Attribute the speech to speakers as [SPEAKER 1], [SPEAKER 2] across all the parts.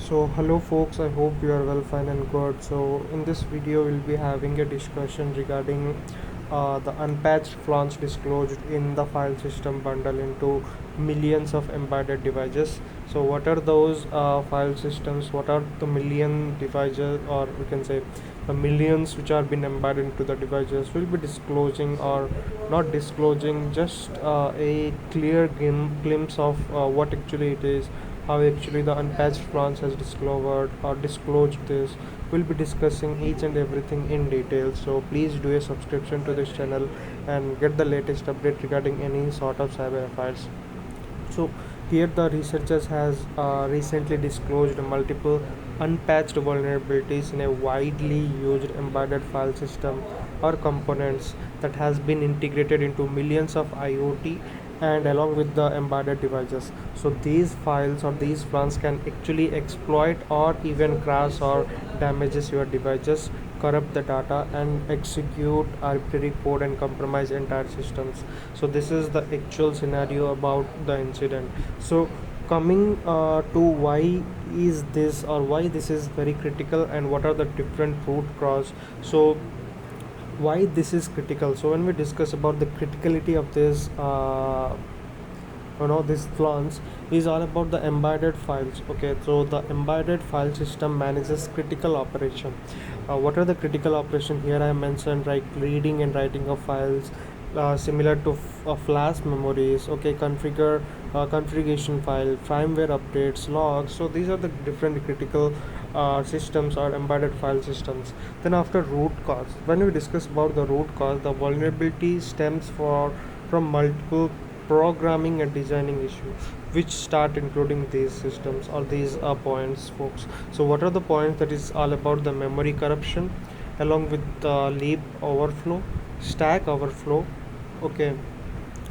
[SPEAKER 1] So hello folks, I hope you are well, fine and good. So in this video we'll be having a discussion regarding the unpatched flaws disclosed in the file system bundle into millions of embedded devices. So what are those file systems? What are the million devices, or we can say the millions which are been embedded into the devices? We'll be disclosing or not disclosing, just a clear glimpse of what actually it is, how actually the unpatched France has discovered or disclosed this. We'll be discussing each and everything in detail, so please do a subscription to this channel and get the latest update regarding any sort of cyber affairs. So here the researchers has recently disclosed multiple unpatched vulnerabilities in a widely used embedded file system or components that has been integrated into millions of IoT and along with the embedded devices. So these files or these plans can actually exploit or even crash or damages your devices, corrupt the data and execute arbitrary code and compromise entire systems. So this is the actual scenario about the incident. So coming to why is this, or why this is very critical, and what are the different root cause. So why this is critical. So when we discuss about the criticality of this this flaws is all about the embedded files. Okay, so the embedded file system manages critical operation. What are the critical operation here? I mentioned like reading and writing of files, similar to flash memories. Okay, configuration file, firmware updates, logs. So these are the different critical systems or embedded file systems. Then after root cause, when we discuss about the root cause, the vulnerability stems from multiple programming and designing issues which start including these systems or these points, folks. So what are the points? That is all about the memory corruption along with the leap overflow, stack overflow. Okay,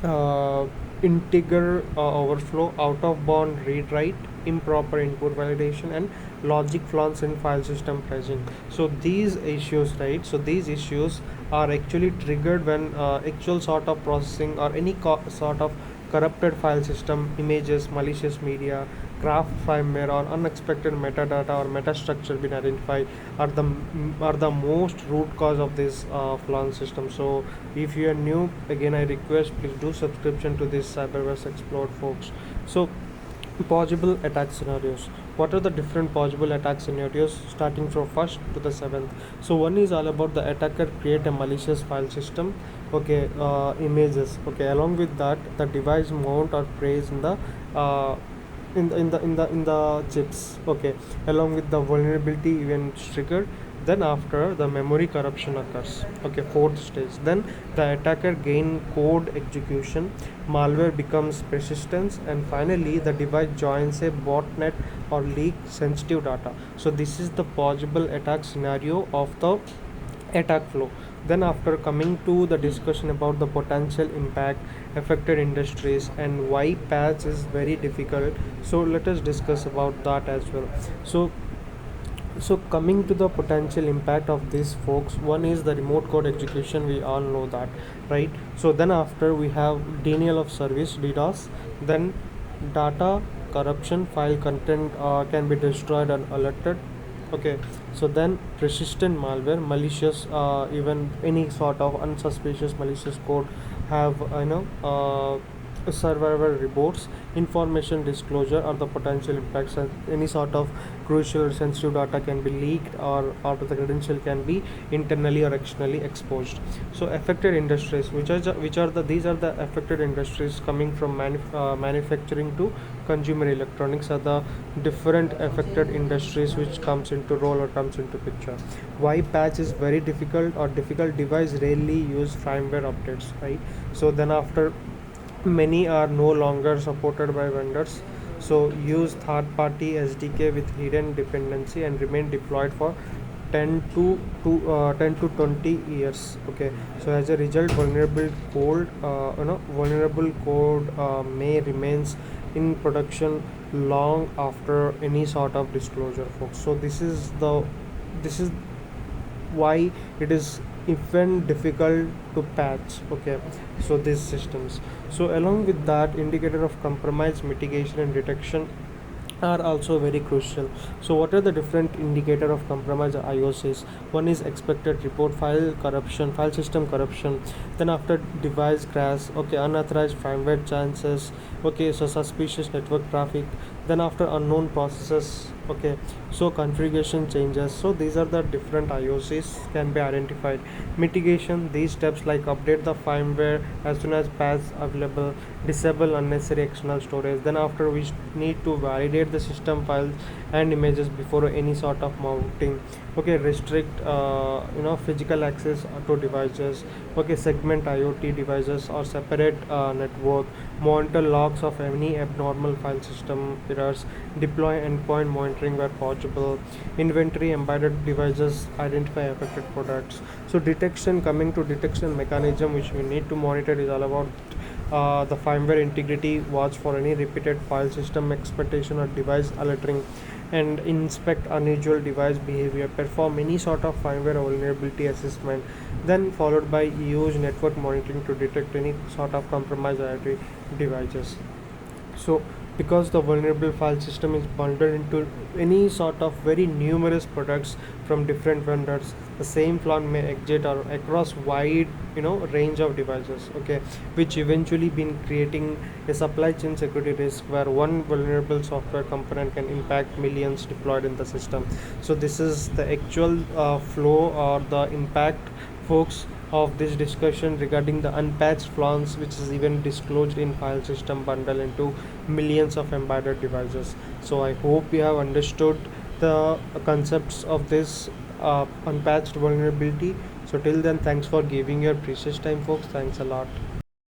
[SPEAKER 1] uh, integer overflow, out of bound read write, improper input validation, and logic flaws in file system pricing. So these issues, right? So these issues are actually triggered when actual sort of processing or any sort of corrupted file system, images, malicious media, craft firmware, or unexpected metadata or metastructure been identified are the most root cause of this flaw system. So if you are new, again I request please do subscription to this Cyberverse Explored, folks. So possible attack scenarios. What are the different possible attack scenarios starting from first to the seventh? So one is all about the attacker create a malicious file system. Okay, images. Okay, along with that the device mount or praise in the uh, in the chips. Okay, along with the vulnerability event triggered. Then after the memory corruption occurs. Okay, fourth stage. Then the attacker gain code execution, malware becomes persistence, and finally the device joins a botnet or leak sensitive data. So this is the possible attack scenario of the attack flow. Then after coming to the discussion about the potential impact, affected industries, and why patch is very difficult, so let us discuss about that as well. So coming to the potential impact of this, folks, one is the remote code execution. We all know that, right? So then after we have denial of service, DDoS. Then data corruption, file content can be destroyed and alerted. Okay, so then persistent malware, malicious, even any sort of unsuspicious malicious code have survivor reports, information disclosure, or the potential impacts, and any sort of crucial or sensitive data can be leaked, or the credential can be internally or externally exposed. So affected industries, these are the affected industries coming from manufacturing to consumer electronics, are the different affected industries which comes into role or comes into picture. Why patch is very difficult, or difficult device rarely use firmware updates, right? So then after, many are no longer supported by vendors, so use third party SDK with hidden dependency and remain deployed for 10 to 20 years. Okay, so as a result, vulnerable code may remains in production long after any sort of disclosure, folks. So this is why it is even difficult to patch. Okay, so these systems. So along with that, indicator of compromise, mitigation and detection are also very crucial. So what are the different indicator of compromise IOCs? One is expected report file corruption, file system corruption. Then after device crash, okay, unauthorized firmware chances, okay, so suspicious network traffic. Then after unknown processes, okay, so configuration changes. So these are the different IOCs can be identified. Mitigation, these steps like update the firmware as soon as patch available, disable unnecessary external storage. Then after we need to validate the system files and images before any sort of mounting. Okay, restrict physical access to devices. Okay, segment IoT devices or separate network. Monitor logs of any abnormal file system errors. Deploy endpoint monitoring where possible. Inventory embedded devices, identify affected products. So detection, coming to detection mechanism which we need to monitor is all about the firmware integrity, watch for any repeated file system expectation or device alerting, and inspect unusual device behavior, perform any sort of firmware vulnerability assessment, then followed by use network monitoring to detect any sort of compromised IoT devices. So because the vulnerable file system is bundled into any sort of very numerous products from different vendors, the same flaw may exist or across wide range of devices, okay, which eventually been creating a supply chain security risk where one vulnerable software component can impact millions deployed in the system. So this is the actual flow or the impact, folks, of this discussion regarding the unpatched flaws which is even disclosed in file system bundle into millions of embedded devices. So I hope you have understood the concepts of this unpatched vulnerability. So till then, thanks for giving your precious time, folks. Thanks a lot.